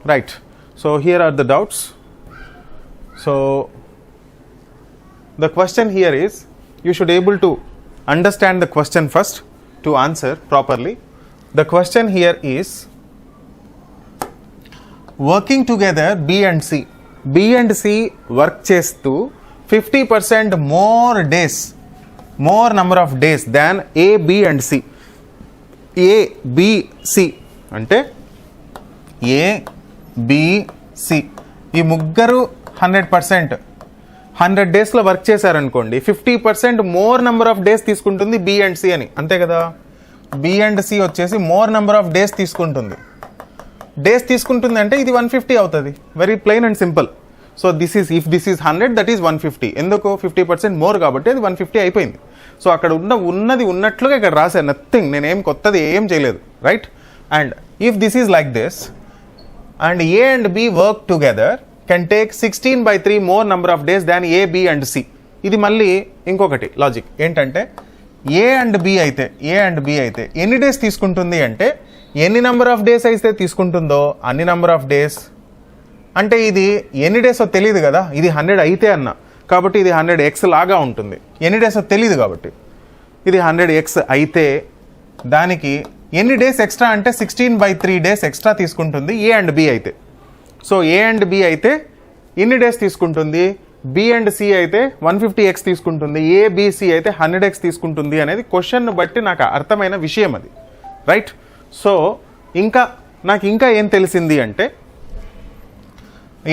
Right. So here are the doubts. So the question here is, you should able to understand the question first to answer properly. The question here is, working together B and C work chestu 50% more number of days than A, B and C. A, B, C అంటే A, B, C ఈ ముగ్గురు 100% 100 డేస్లో work చేశారనుకోండి, 50% more number of days తీసుకుంటుంది B and C అని, అంతే కదా. B and C వచ్చేసి మోర్ నెంబర్ ఆఫ్ డేస్ తీసుకుంటుంది. డేస్ తీసుకుంటుంది అంటే ఇది 150 అవుతుంది. Very plain and simple. So this is, if this is 100 that is 150. ఎందుకు? 50% మోర్ కాబట్టి అది 150 అయిపోయింది. సో అక్కడ ఉన్నది ఉన్నట్లుగా ఇక్కడ రాశాను, నథింగ్, నేనేం కొత్తది ఏం చేయలేదు, right. And if this is like this and A and B work together can take 16/3 more number of days than A, B and C. ఇది మళ్ళీ ఇంకొకటి లాజిక్ ఏంటంటే, A అండ్ B అయితే ఎన్ని డేస్ తీసుకుంటుంది అంటే, ఎన్ని నెంబర్ ఆఫ్ డేస్ అయితే తీసుకుంటుందో అన్ని నెంబర్ ఆఫ్ డేస్. అంటే ఇది ఎన్ని డేసో తెలియదు కదా, ఇది 100 అయితే అన్న కాబట్టి ఇది 100x లాగా ఉంటుంది. ఎన్ని డేసో తెలియదు కాబట్టి ఇది 100x అయితే దానికి ఎన్ని డేస్ ఎక్స్ట్రా అంటే 16/3 డేస్ ఎక్స్ట్రా తీసుకుంటుంది A అండ్ B అయితే. సో A అండ్ B అయితే ఎన్ని డేస్ తీసుకుంటుంది, B అండ్ C అయితే 150x తీసుకుంటుంది, A, B, C అయితే 100x తీసుకుంటుంది అనేది క్వశ్చన్ను బట్టి నాకు అర్థమైన విషయం అది, రైట్. సో నాకు ఇంకా ఏం తెలిసింది అంటే,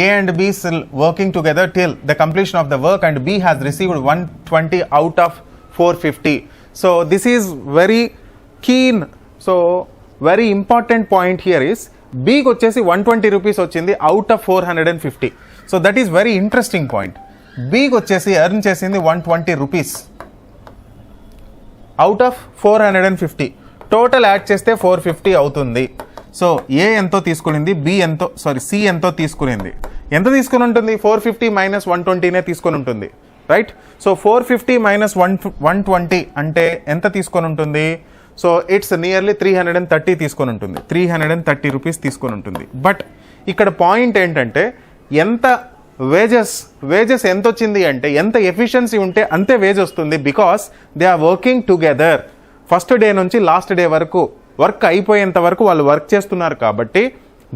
A and B still working together till the completion of the work and B has received 120 out of 450. So this is very keen. So very important point here is, B కి వచ్చేసి 120 rupees వచ్చింది out of 450. So that is very interesting point. B కి వచ్చేసి earn చేసింది 120 rupees out of 450. Total add చేస్తే 450 అవుతుంది. So A ఎంతో తీసుకునింది, C ఎంతో తీసుకునింది. ఎంత తీసుకుని ఉంటుంది? 450 మైనస్ 120నే తీసుకొని ఉంటుంది, రైట్. సో 450 మైనస్ 120 అంటే ఎంత తీసుకొని ఉంటుంది? సో ఇట్స్ నియర్లీ 330 తీసుకొని ఉంటుంది, 330 రూపీస్ తీసుకొని ఉంటుంది. బట్ ఇక్కడ పాయింట్ ఏంటంటే, ఎంత వేజెస్ ఎంత వచ్చింది అంటే, ఎంత ఎఫిషియన్సీ ఉంటే అంతే వేజ్ వస్తుంది. Because they are working together. First day నుంచి లాస్ట్ డే వరకు వర్క్ అయిపోయేంత వరకు వాళ్ళు వర్క్ చేస్తున్నారు కాబట్టి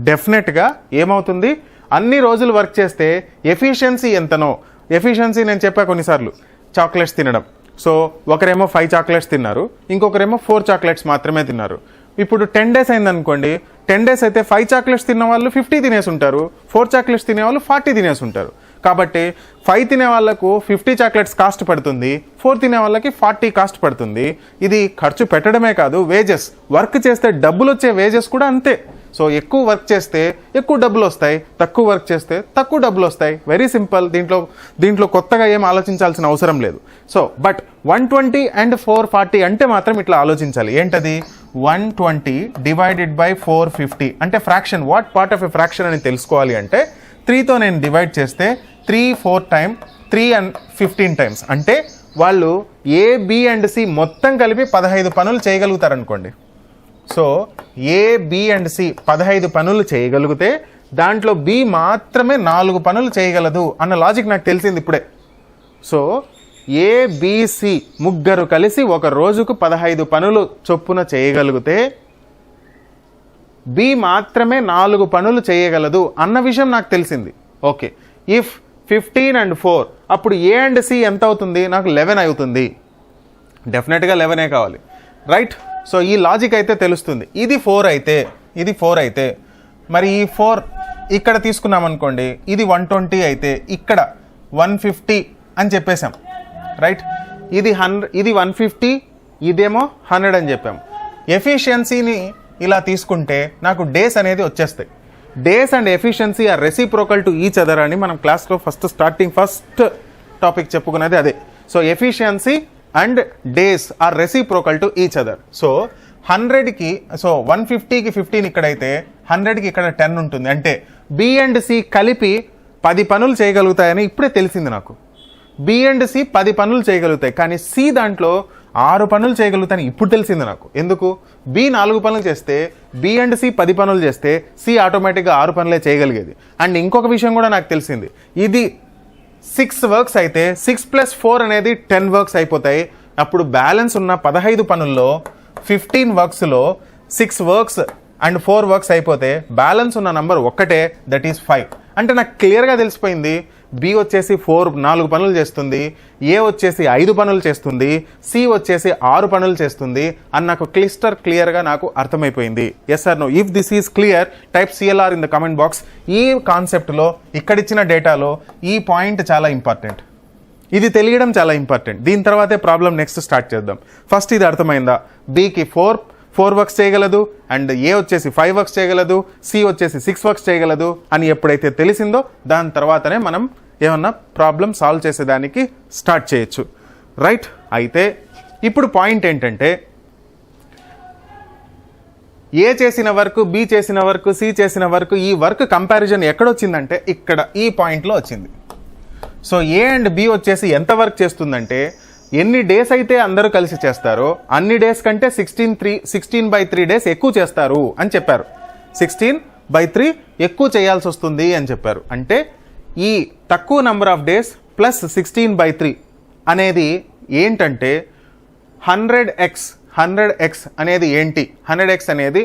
డెఫినెట్గా ఏమవుతుంది, అన్ని రోజులు వర్క్ చేస్తే ఎఫిషియన్సీ ఎంతనో, ఎఫిషియన్సీ నేను చెప్పా కొన్నిసార్లు, చాక్లెట్స్ తినడం. సో ఒకరేమో 5 చాక్లెట్స్ తిన్నారు, ఇంకొకరేమో 4 చాక్లెట్స్ మాత్రమే తిన్నారు. ఇప్పుడు 10 డేస్ అయిందనుకోండి, 10 డేస్ అయితే 5 చాక్లెట్స్ తిన్న వాళ్ళు 50 తినేసి ఉంటారు, 4 చాక్లెట్స్ తినేవాళ్ళు 40 తినేసి ఉంటారు. కాబట్టి 5 తినే వాళ్ళకు 50 చాక్లెట్స్ కాస్ట్ పడుతుంది, 4 తినే వాళ్ళకి 40 కాస్ట్ పడుతుంది. ఇది ఖర్చు పెట్టడమే కాదు, వేజెస్, వర్క్ చేస్తే డబ్బులు వచ్చే వేజెస్ కూడా అంతే. సో ఎక్కువ వర్క్ చేస్తే ఎక్కువ డబ్బులు వస్తాయి, తక్కువ వర్క్ చేస్తే తక్కువ డబ్బులు వస్తాయి. Very simple. దీంట్లో కొత్తగా ఏం ఆలోచించాల్సిన అవసరం లేదు. సో బట్ 120 అండ్ 440 అంటే మాత్రం ఇట్లా ఆలోచించాలి. ఏంటది? 120 డివైడెడ్ బై 450 అంటే fraction, what part of a fraction అని తెలుసుకోవాలి అంటే 3తో నేను డివైడ్ చేస్తే 3 4 టైమ్ 3 and 15 టైమ్స్ అంటే వాళ్ళు A, B అండ్ C మొత్తం కలిపి 15 పనులు చేయగలుగుతారనుకోండి. So A, B and C 15 పనులు చేయగలిగితే దాంట్లో B మాత్రమే 4 పనులు చేయగలదు అన్న లాజిక్ నాకు తెలిసింది ఇప్పుడే. సో A, B, C ముగ్గురు కలిసి ఒక రోజుకు 15 పనులు చొప్పున చేయగలిగితే B మాత్రమే 4 పనులు చేయగలదు అన్న విషయం నాకు తెలిసింది. ఓకే, ఇఫ్ 15 and 4 అప్పుడు A అండ్ C ఎంత అవుతుంది? నాకు 11 అవుతుంది. డెఫినెట్గా 11 కావాలి, రైట్. సో ఈ లాజిక్ అయితే తెలుస్తుంది. ఇది 4 అయితే మరి ఈ 4 ఇక్కడ తీసుకున్నాం అనుకోండి, ఇది 120 అయితే ఇక్కడ 150 అని చెప్పేశాం, రైట్. ఇది 150, ఇదేమో 100 అని చెప్పాం. ఎఫిషియన్సీని ఇలా తీసుకుంటే నాకు డేస్ అనేది వచ్చేస్తాయి. Days and efficiency are reciprocal to each other అని మనం క్లాస్లో ఫస్ట్ టాపిక్ చెప్పుకున్నది అదే. So efficiency and days are reciprocal to each other. So 100కి, సో 150కి 15 ఇక్కడైతే 100కి ఇక్కడ 10 ఉంటుంది. అంటే B అండ్ C కలిపి 10 పనులు చేయగలుగుతాయని ఇప్పుడే తెలిసింది నాకు. B అండ్ C 10 పనులు చేయగలుగుతాయి, కానీ C దాంట్లో 6 పనులు చేయగలుగుతాను ఇప్పుడు తెలిసింది నాకు. ఎందుకు? బి 4 పనులు చేస్తే బి అండ్ సి 10 పనులు చేస్తే సి ఆటోమేటిక్గా 6 పనులే చేయగలిగేది. అండ్ ఇంకొక విషయం కూడా నాకు తెలిసింది, ఇది 6 వర్క్స్ అయితే 6 + 4 అనేది 10 వర్క్స్ అయిపోతాయి. అప్పుడు బ్యాలెన్స్ ఉన్న 15 పనుల్లో 15 వర్క్స్లో 6 వర్క్స్ అండ్ 4 వర్క్స్ అయిపోతే బ్యాలెన్స్ ఉన్న నంబర్ ఒక్కటే, దట్ ఈస్ 5. అంటే నాకు క్లియర్గా తెలిసిపోయింది బి వచ్చేసి 4 పనులు చేస్తుంది, ఏ వచ్చేసి 5 పనులు చేస్తుంది, సి వచ్చేసి 6 పనులు చేస్తుంది అని నాకు క్లియర్గా నాకు అర్థమైపోయింది. Yes or no? If this is clear type CLR in the comment box. ఈ కాన్సెప్ట్లో ఇక్కడిచ్చిన డేటాలో ఈ పాయింట్ చాలా ఇంపార్టెంట్, ఇది తెలియడం చాలా ఇంపార్టెంట్. దీని తర్వాతే ప్రాబ్లం నెక్స్ట్ స్టార్ట్ చేద్దాం. ఫస్ట్ ఇది అర్థమైందా? బికి 4 వర్క్స్ చేయగలదు, అండ్ ఏ వచ్చేసి 5 వర్క్స్ చేయగలదు, సి వచ్చేసి 6 వర్క్స్ చేయగలదు అని ఎప్పుడైతే తెలిసిందో దాని తర్వాతనే మనం ఏమన్నా ప్రాబ్లం సాల్వ్ చేసేదానికి స్టార్ట్ చేయొచ్చు. రైట్? అయితే ఇప్పుడు పాయింట్ ఏంటంటే ఏ చేసిన వర్క్, బి చేసిన వర్క్, సి చేసిన వర్క్, ఈ వర్క్ కంపారిజన్ ఎక్కడొచ్చిందంటే ఇక్కడ ఈ పాయింట్లో వచ్చింది. సో ఏ అండ్ బి వచ్చేసి ఎంత వర్క్ చేస్తుందంటే ఎన్ని డేస్ అయితే అందరూ కలిసి చేస్తారో అన్ని డేస్ కంటే 16/3 డేస్ ఎక్కువ చేస్తారు అని చెప్పారు. 16/3 ఎక్కువ చేయాల్సి వస్తుంది అని చెప్పారు. అంటే ఈ తక్కువ నెంబర్ ఆఫ్ డేస్ ప్లస్ 16/3 అనేది ఏంటంటే 100x అనేది ఏంటి? 100x అనేది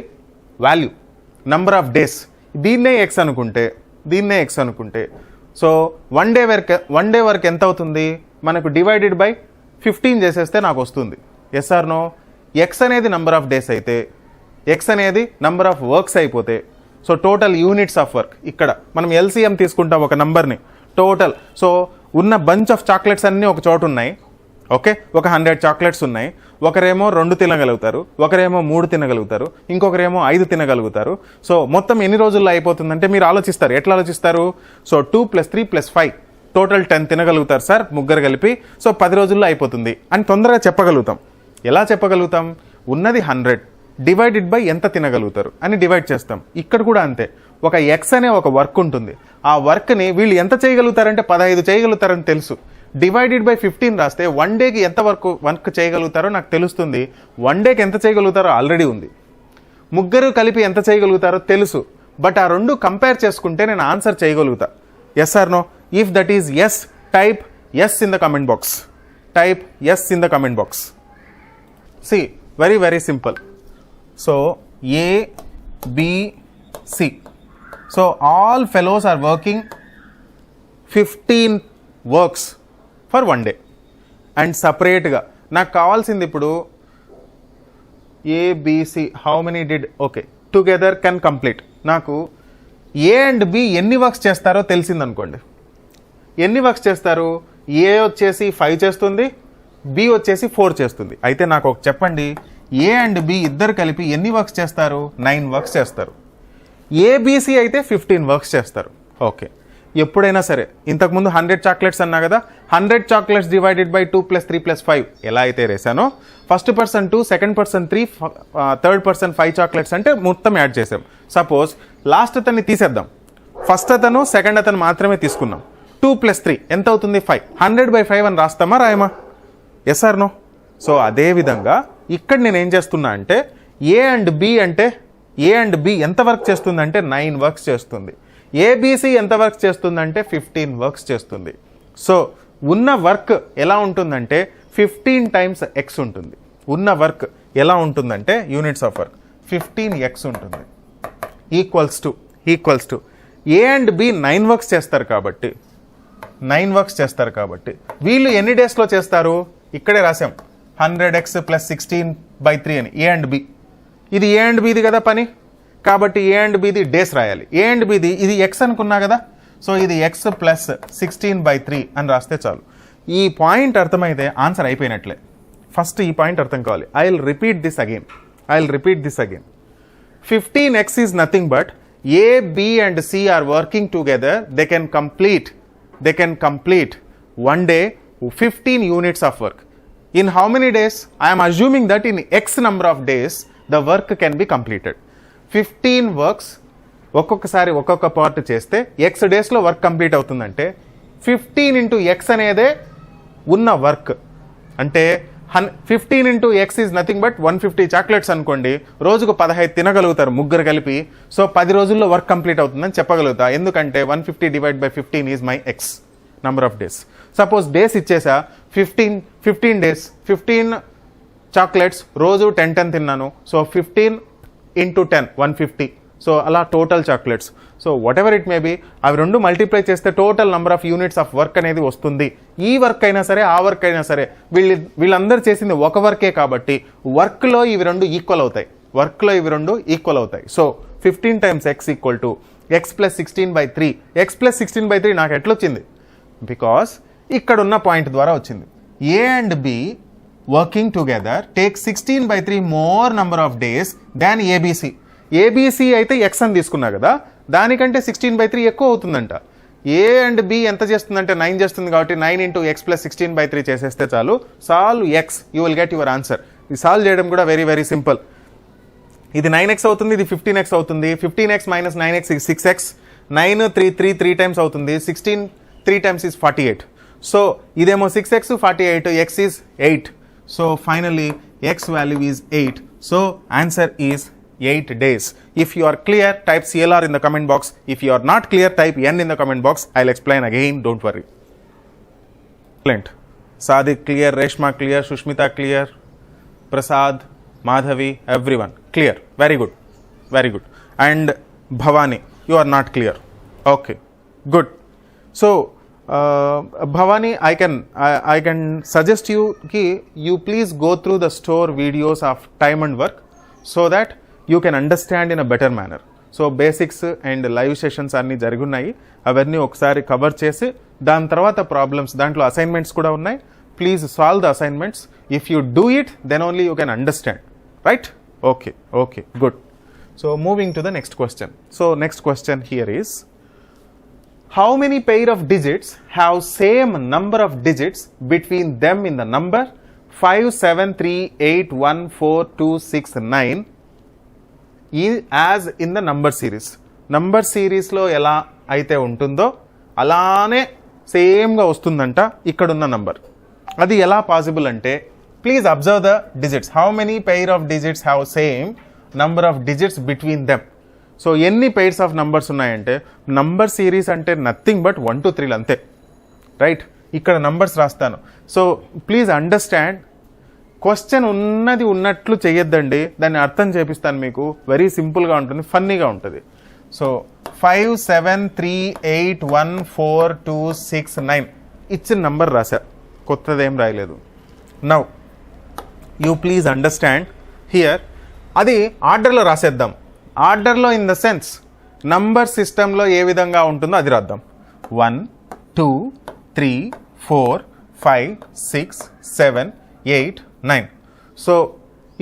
వాల్యూ, నంబర్ ఆఫ్ డేస్. దీన్నే ఎక్స్ అనుకుంటే సో వన్ డే వర్క్ ఎంత అవుతుంది మనకు? డివైడెడ్ బై 15 చేసేస్తే నాకు వస్తుంది. Yes or no? ఎక్స్ అనేది నంబర్ ఆఫ్ డేస్ అయితే ఎక్స్ అనేది నంబర్ ఆఫ్ వర్క్స్ అయిపోతే so total units of work. ఇక్కడ మనం ఎల్సిఎం తీసుకుంటాం ఒక నంబర్ని టోటల్. సో ఉన్న బంచ్ ఆఫ్ చాక్లెట్స్ అన్నీ ఒక చోట ఉన్నాయి. ఓకే, ఒక 100 చాక్లెట్స్ ఉన్నాయి. ఒకరేమో 2 తినగలుగుతారు, ఒకరేమో 3 తినగలుగుతారు, ఇంకొకరేమో 5 తినగలుగుతారు. సో మొత్తం ఎన్ని రోజుల్లో అయిపోతుందంటే మీరు ఆలోచిస్తారు. ఎట్లా ఆలోచిస్తారు? సో 2 + 3 + 5 టోటల్ 10 తినగలుగుతారు సార్ ముగ్గురు కలిపి. సో 10 రోజుల్లో అయిపోతుంది అని తొందరగా చెప్పగలుగుతాం. ఎలా చెప్పగలుగుతాం? ఉన్నది 100 డివైడెడ్ బై ఎంత తినగలుగుతారు అని డివైడ్ చేస్తాం. ఇక్కడ కూడా అంతే. ఒక ఎక్స్ అనే ఒక వర్క్ ఉంటుంది. ఆ వర్క్ని వీళ్ళు ఎంత చేయగలుగుతారంటే 15 చేయగలుగుతారని తెలుసు. డివైడెడ్ బై 15 రాస్తే 1 డేకి ఎంత వర్క్ చేయగలుగుతారో నాకు తెలుస్తుంది. 1 డేకి ఎంత చేయగలుగుతారో ఆల్రెడీ ఉంది. ముగ్గురు కలిపి ఎంత చేయగలుగుతారో తెలుసు. బట్ ఆ రెండు కంపేర్ చేసుకుంటే నేను ఆన్సర్ చేయగలుగుతా. Yes or no? If that is yes, type yes in the comment box. Type yes in the comment box. See, very simple. So A, B, C. So all fellows are working 15 works for 1 day. And separately నాకు కావాల్సింది ఇప్పుడు A, B, C. How many did? Okay. Together can complete. నాకు A and B ఎన్ని works చేస్తారో తెలిసింది అనుకోండి. ఎన్ని works చేస్తారు? A వచ్చేసి 5 చేస్తుంది, B వచ్చేసి 4 చేస్తుంది. అయితే నాకు ఒక చెప్పండి, ఏ అండ్ బి ఇద్దరు కలిపి ఎన్ని వర్క్స్ చేస్తారు? 9 వర్క్స్ చేస్తారు. ఏబిసి అయితే 15 వర్క్స్ చేస్తారు. ఓకే, ఎప్పుడైనా సరే ఇంతకుముందు 100 చాక్లెట్స్ అన్నా కదా, 100 చాక్లెట్స్ డివైడెడ్ బై 2 + 3 + 5 ఎలా అయితే రేసానో, first person 2, second person 3, third person 5 chocolates అంటే మొత్తం యాడ్ చేసాం. సపోజ్ లాస్ట్ అతన్ని తీసేద్దాం, ఫస్ట్ అతను సెకండ్ అతను మాత్రమే తీసుకున్నాం. 2 + 3 ఎంత అవుతుంది? 5. 100/5 అని రాస్తామా రాయమా? Yes or no? సో అదేవిధంగా ఇక్కడ నేను ఏం చేస్తున్నా అంటే ఏ అండ్ బి అంటే ఏ అండ్ బి ఎంత వర్క్ చేస్తుందంటే 9 వర్క్స్ చేస్తుంది. ఏబిసి ఎంత వర్క్ చేస్తుందంటే 15 వర్క్స్ చేస్తుంది. సో ఉన్న వర్క్ ఎలా ఉంటుందంటే 15 టైమ్స్ ఎక్స్ ఉంటుంది. ఉన్న వర్క్ ఎలా ఉంటుందంటే యూనిట్స్ ఆఫ్ వర్క్ 15x ఉంటుంది. Equals to A and B 9 works చేస్తారు కాబట్టి 9 వర్క్స్ చేస్తారు కాబట్టి వీళ్ళు ఎన్ని డేస్లో చేస్తారు? ఇక్కడే రాసాం 100x + 16/3 అని. ఏ అండ్ బి, ఇది ఏ అండ్ బిది కదా పని, కాబట్టి ఏ అండ్ బిది డేస్ రాయాలి. ఏ అండ్ బిది ఇది ఎక్స్ అనుకున్నా కదా, సో ఇది x + 16/3 అని రాస్తే చాలు. ఈ పాయింట్ అర్థమైతే ఆన్సర్ అయిపోయినట్లే. ఫస్ట్ ఈ పాయింట్ అర్థం కావాలి. I will repeat this again. 15x is nothing but A, B and C are working together. They can complete 1 day 15 units of work. In how many days? I am assuming that in X number of days the work can be completed. 15 works ఒక్కొక్కసారి ఒక్కొక్క part చేస్తే X డేస్లో work complete అవుతుందంటే 15 × X అనేదే ఉన్న work. అంటే 15 into x is nothing but 150 chocolates అనుకోండి, రోజుకు 15 తినగలుగుతారు ముగ్గురు కలిపి. సో 10 రోజుల్లో వర్క్ కంప్లీట్ అవుతుందని చెప్పగలుగుతా, ఎందుకంటే 150 divided by 15 is my x number of days. Suppose days ఇచ్చేసా 15 డేస్, 15 చాక్లెట్స్, రోజు 10 తిన్నాను. So 15 into 10 150. సో అలా total chocolates. So whatever it may be, అవి రెండు మల్టిప్లై చేస్తే total number of units of work అనేది వస్తుంది. ఈ వర్క్ అయినా సరే ఆ వర్క్ అయినా సరే వీళ్ళందరూ చేసింది ఒక వర్కే కాబట్టి వర్క్లో ఇవి రెండు ఈక్వల్ అవుతాయి. So 15 times x equal to x plus 16/3. x plus 16/3 నాకు ఎట్లొచ్చింది? బికాస్ ఇక్కడ ఉన్న పాయింట్ ద్వారా వచ్చింది. A and B working together take 16/3 more number of days than ABC. ABC అయితే ఎక్స్ అని తీసుకున్నా కదా, దానికంటే 16/3 ఎక్కువ అవుతుందంట. ఏ అండ్ బి ఎంత చేస్తుందంటే 9 చేస్తుంది కాబట్టి 9 into x plus 16/3 చేసేస్తే చాలు. Solve X, you will get your answer. ఇది సాల్వ్ చేయడం కూడా వెరీ వెరీ సింపుల్. ఇది 9x అవుతుంది, ఇది 15x అవుతుంది. 15x minus 9x is 6x. 9 3 times అవుతుంది. 16 3 times is 48. సో ఇదేమో 6x 48, x is 8. So finally x value is 8. So answer is 8 days. If you are clear, type CLR in the comment box. If you are not clear, type N in the comment box. I'll explain again, don't worry. Excellent. Sadiq clear, Reshma clear, Shushmita clear, Prasad, Madhavi, everyone clear. Very good. Very good. And Bhavani, you are not clear. Okay. Good. So Bhavani, I can suggest you ki you please go through the store videos of time and work so that you can understand in a better manner. So basics and live sessions అన్ని జరుగున్నాయి, అవన్నీ ఒకసారి cover చేసి దాని తర్వాత problems, దాంట్లో assignments కూడా ఉన్నాయి. Please solve the assignments. If you do it then only you can understand, right? Okay good. So moving to the next question. So next question here is, how many pair of digits have same number of digits between them in the number 5 7 3 8 1 4 2 6 9 as in the number series? Number సిరీస్లో ఎలా అయితే ఉంటుందో అలానే సేమ్గా వస్తుందంట ఇక్కడున్న number. అది ఎలా possible అంటే, please observe the digits. How many pair of digits have same number of digits between them. So ఎన్ని పెయిర్స్ ఆఫ్ నంబర్స్ ఉన్నాయంటే, నంబర్ సిరీస్ అంటే నథింగ్ బట్ 1 2 3 అంతే, రైట్? ఇక్కడ నంబర్స్ రాస్తాను. సో ప్లీజ్ అండర్స్టాండ్, క్వశ్చన్ ఉన్నది ఉన్నట్లు చేయొద్దండి, దాన్ని అర్థం చేపిస్తాను మీకు. వెరీ సింపుల్గా ఉంటుంది, ఫన్నీగా ఉంటుంది. సో 5 7 3 8 1 4 2 6 9 ఇచ్చిన నంబర్ రాశా, కొత్తదేం రాయలేదు. Now you please understand here, అది ఆర్డర్లో రాసేద్దాం. ఆర్డర్లో ఇన్ ద సెన్స్ నంబర్ సిస్టంలో ఏ విధంగా ఉంటుందో అది రాద్దాం. 1 2 3 4 5 6 7 8 9. So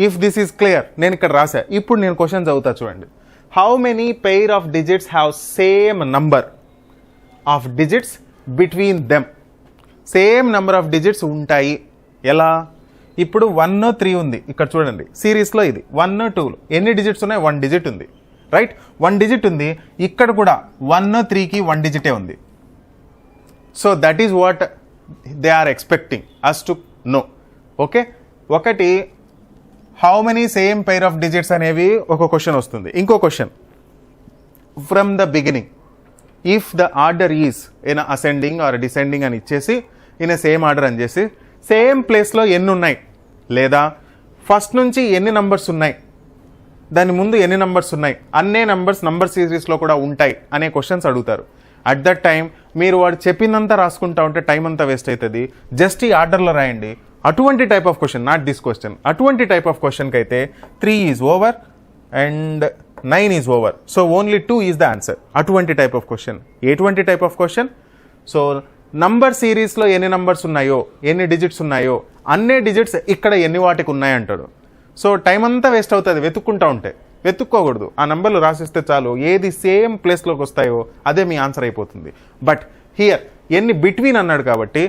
if this is clear, నేను ఇక్కడ రాసా. ఇప్పుడు నేను క్వశ్చన్ చదువుతా చూడండి. How many pair of digits have same number of digits between them? Same number of digits ఉంటాయి. ఎలా? ఇప్పుడు 1 3 ఉంది ఇక్కడ చూడండి, సిరీస్లో ఇది 1 2 ఎన్ని డిజిట్స్ ఉన్నాయి? 1 డిజిట్ ఉంది, రైట్? 1 డిజిట్ ఉంది. ఇక్కడ కూడా 1 3కి 1 డిజిటే ఉంది. So that is what they are expecting us to know. Okay, ఒకటి how many same pair of digits అనేవి ఒక క్వశ్చన్ వస్తుంది. ఇంకో question, from the beginning if the order is in ascending or descending అని ఇచ్చేసి ఇన్ సేమ్ ఆర్డర్ అని చేసి same ప్లేస్లో ఎన్ని ఉన్నాయి, లేదా ఫస్ట్ నుంచి ఎన్ని నంబర్స్ ఉన్నాయి, దాని ముందు ఎన్ని నంబర్స్ ఉన్నాయి, అన్నే నంబర్స్ నంబర్ సిరీస్లో కూడా ఉంటాయి అనే క్వశ్చన్స్ అడుగుతారు. అట్ దట్ టైం మీరు వాడు చెప్పినంత రాసుకుంటా ఉంటే టైం అంతా వేస్ట్ అవుతుంది. జస్ట్ ఈ ఆర్డర్లో రాయండి. అటువంటి type of question, not this question, అటువంటి టైప్ ఆఫ్ క్వశ్చన్కి అయితే 3 is over and 9 is over. So only 2 is the answer. అటువంటి టైప్ ఆఫ్ క్వశ్చన్. ఎటువంటి type of question? So number సిరీస్లో ఎన్ని నంబర్స్ ఉన్నాయో, ఎన్ని డిజిట్స్ ఉన్నాయో, అన్నే డిజిట్స్ ఇక్కడ ఎన్ని వాటికి ఉన్నాయంటాడు. సో టైం అంతా వేస్ట్ అవుతుంది వెతుక్కుంటా ఉంటే. వెతుక్కోకూడదు, ఆ నంబర్లు రాసిస్తే చాలు. ఏది సేమ్ ప్లేస్లోకి వస్తాయో అదే మీ ఆన్సర్ అయిపోతుంది. బట్ హియర్ ఎన్ని బిట్వీన్ అన్నాడు కాబట్టి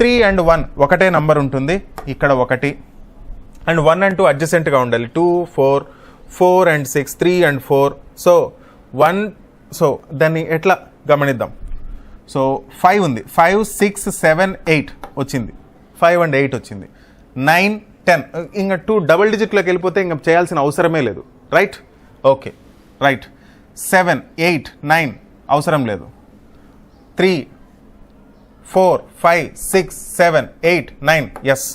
3 and 1 ఒకటే నంబర్ ఉంటుంది. ఇక్కడ 1 అండ్ 1 and 2 అడ్జసెంట్గా ఉండాలి. 2 4 4 and 6 3 and 4. సో 1, సో దాన్ని ఎట్లా గమనిద్దాం. సో 5 ఉంది, 5 6 7 8 వచ్చింది, 5 and 8 వచ్చింది. 9 10 ఇంకా 2 డబుల్ డిజిట్లోకి వెళ్ళిపోతే ఇంకా చేయాల్సిన అవసరమే లేదు. Right, okay right. 7 8 9 అవసరం లేదు. 3 4 5 6 7 8 9 ఎస్.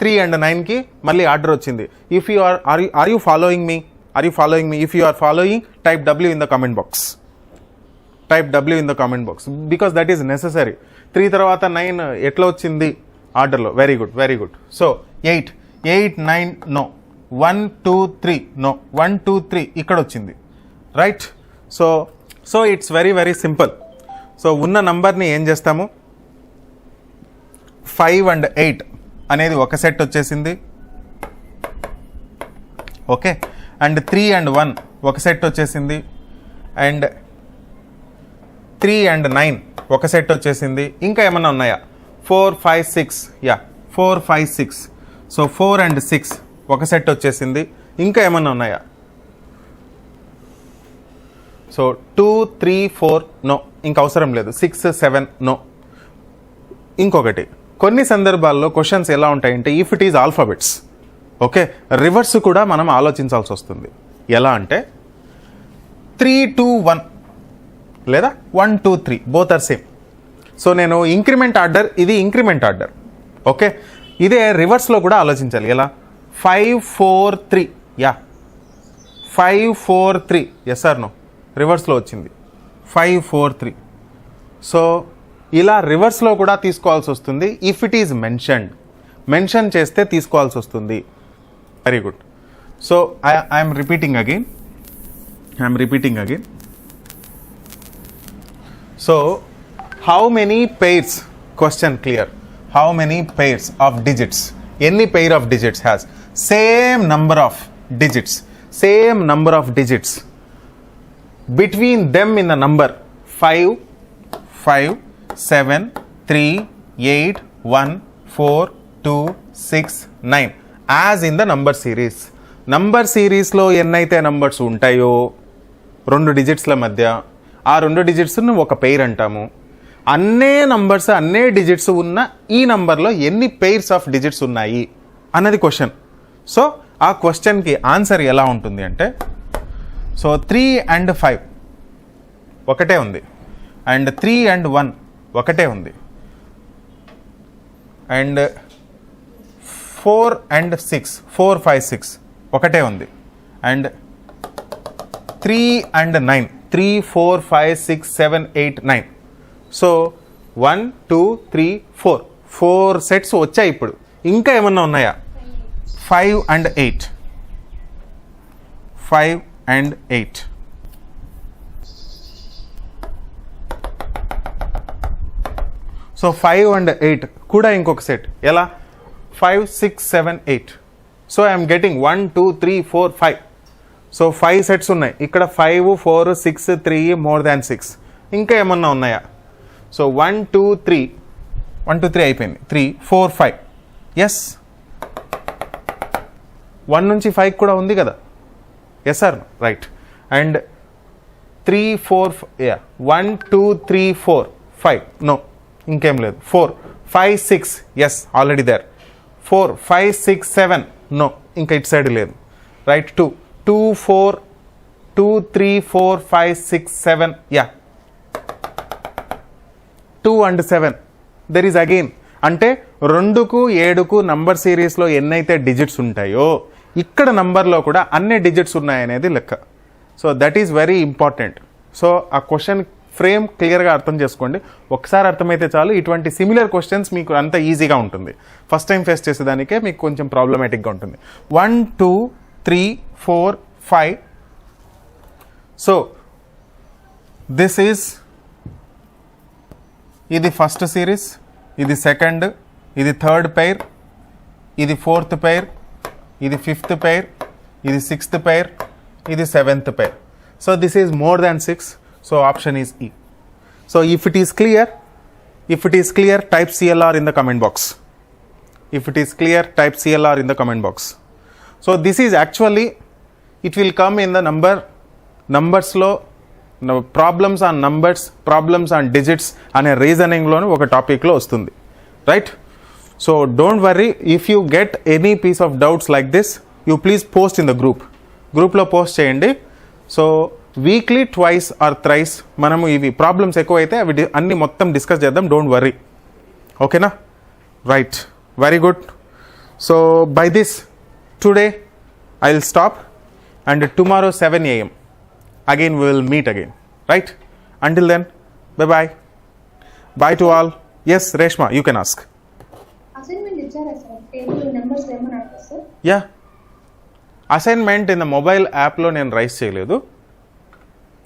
3 and 9కి మళ్ళీ ఆర్డర్ వచ్చింది. If you are you following me? Are you following me? If you are following, type W in the comment box. Type W in the comment box because that is necessary. 3 తర్వాత 9 ఎట్లా వచ్చింది ఆర్డర్లో? Very good, very good. So 8 8 9 no. 1 2 3 no. 1 2 3 ఇక్కడ వచ్చింది. Right. So it's very very simple. So ఉన్న నంబర్ని ఏం చేస్తాము? 5 and 8 అనేది ఒక సెట్ వచ్చేసింది. ఓకే. అండ్ 3 and 1 ఒక సెట్ వచ్చేసింది. అండ్ 3 and 9 ఒక సెట్ వచ్చేసింది. ఇంకా ఏమన్నా ఉన్నాయా? 4 5 6 యా 4 5 6. సో 4 and 6 ఒక సెట్ వచ్చేసింది. ఇంకా ఏమన్నా ఉన్నాయా? సో 2 3 4 నో, ఇంకా అవసరం లేదు. 6 7 నో. ఇంకొకటి, కొన్ని సందర్భాల్లో క్వశ్చన్స్ ఎలా ఉంటాయంటే if it is alphabets, okay, reverse కూడా మనం ఆలోచించాల్సి వస్తుంది. ఎలా అంటే 3 2 1 లేదా 1 2 3 బోత్ ఆర్ సేమ్. సో నేను ఇంక్రిమెంట్ ఆర్డర్, ఇది ఇంక్రిమెంట్ ఆర్డర్. ఓకే, ఇదే రివర్స్లో కూడా ఆలోచించాలి. ఎలా? 5 4 3 యా 5 4 3 ఎస్ ఆర్ నో? రివర్స్లో వచ్చింది 5 4 3. సో ఇలా రివర్స్లో కూడా తీసుకోవాల్సి వస్తుంది. ఇఫ్ ఇట్ ఈజ్ మెన్షన్ చేస్తే తీసుకోవాల్సి వస్తుంది. Very good. So I'm repeating again. So how many pairs, question clear, how many pairs of digits, ఎన్ని pair of digits has same number of digits between them in the number 5 5 7 3 8 1 4 2 6 9 as in the number series. Number సిరీస్లో ఎన్నైతే numbers ఉంటాయో 2 డిజిట్స్ల మధ్య, ఆ 2 డిజిట్స్ను ఒక pair అంటాము. అన్నే numbers, అన్నే డిజిట్స్ ఉన్న ఈ నంబర్లో ఎన్ని పెయిర్స్ ఆఫ్ డిజిట్స్ ఉన్నాయి అన్నది క్వశ్చన్. సో ఆ క్వశ్చన్కి ఆన్సర్ ఎలా ఉంటుంది అంటే, సో 3 and 5 ఒకటే ఉంది, అండ్ 3 and 1 ఒకటే ఉంది, అండ్ 4 and 6 4 5 6 ఒకటే ఉంది, అండ్ 3 and 9 3 4 5 6 7 8 9. సో 1 2 3 4 సెట్స్ వచ్చాయి. ఇప్పుడు ఇంకా ఏమన్నా ఉన్నాయా? 5 and 8 5 and 8. సో 5 and 8 కూడా ఇంకొక సెట్. ఎలా? 5 6 7 8. So I'm getting 1 2 3 4 5. So 5 sets ఉన్నాయి ఇక్కడ. 5 4 6 3 మోర్ దాన్ 6. ఇంకా ఏమన్నా ఉన్నాయా? సో 1 2 3 అయిపోయింది. 3 4 5 ఎస్. 1 నుంచి 5 కూడా ఉంది కదా? Yes sir, right. And 3 4 1 2 3 4 5 no, ఇంకేం లేదు. 4 5 6 ఎస్, ఆల్రెడీ దేర్. 4 5 6 7 నో, ఇంకా ఇటు సైడ్ లేదు. Right. 2 2 4 2 3 4 5 6 7 yeah 2 and 7 there is again. అంటే 2కు 7కు నంబర్ సిరీస్లో ఎన్నైతే డిజిట్స్ ఉంటాయో ఇక్కడ నంబర్లో కూడా అన్ని డిజిట్స్ ఉన్నాయనేది లెక్క. So that is very important. So ఆ క్వశ్చన్ ఫ్రేమ్ క్లియర్గా అర్థం చేసుకోండి. ఒకసారి అర్థమైతే చాలు, ఇటువంటి సిమిలర్ క్వశ్చన్స్ మీకు అంత ఈజీగా ఉంటుంది. ఫస్ట్ టైం ఫేస్ చేసేదానికే మీకు కొంచెం ప్రాబ్లమేటిక్గా ఉంటుంది. 1 2 3 4 5. సో దిస్ ఈజ్, ఇది ఫస్ట్ సిరీస్, ఇది సెకండ్, ఇది థర్డ్ పెయిర్, ఇది ఫోర్త్ పెయిర్, ఇది ఫిఫ్త్ పెయిర్, ఇది సిక్స్త్ పెయిర్, ఇది seventh pair. So this is more than 6. So option is E. So if it is clear, type CLR in the comment box. If it is clear, type CLR in the comment box. So this is actually, it will come in the numbers లో problems on numbers, problems on digits అనే రీజనింగ్లోని ఒక టాపిక్లో వస్తుంది. Right. So don't worry, if you get any piece of doubts like this, you please post in the group లో post చేయండి. So weekly twice or thrice మనము ఇవి problems ఎక్కువైతే అవి అన్ని మొత్తం డిస్కస్ చేద్దాం. డోంట్ వర్రీ, ఓకేనా? Right, very good. So by this today I will stop and tomorrow 7 AM again we will meet again, right? Until then, bye bye. Bye to all. Yes, Reshma, you can ask. Assignment ichara sir, table numbers ఏమన్నా అడగరా sir? Yeah, assignment in the mobile యాప్లో నేను rice చేయలేదు.